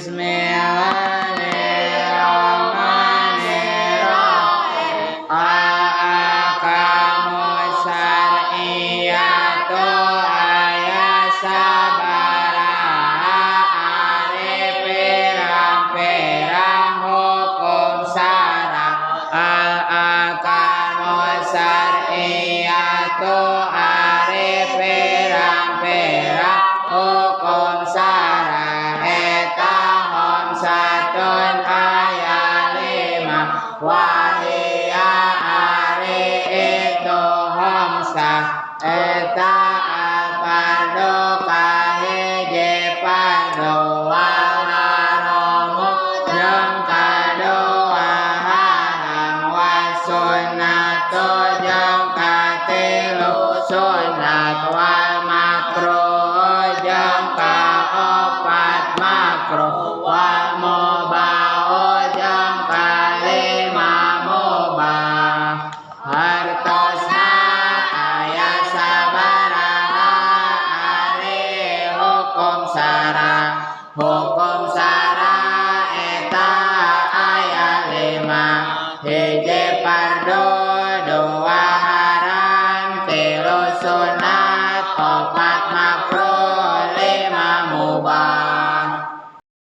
Bismillahirrahmanirrahim. Ahkamu syar'iyyatu aya sabaraha ari pirang-pirang hukum syara'. Ahkamu syar'iyyatu ari pirang-pirang hukum syara' eta homsatun aya 5 wahia ari itu homsah eta al-fardu kahiji fardu wal haramu jeung kadua haram wa sunnatu jeung katilu sunnat wal makruh jeung kaopat makruh wal mubah jeung kalima mubah harta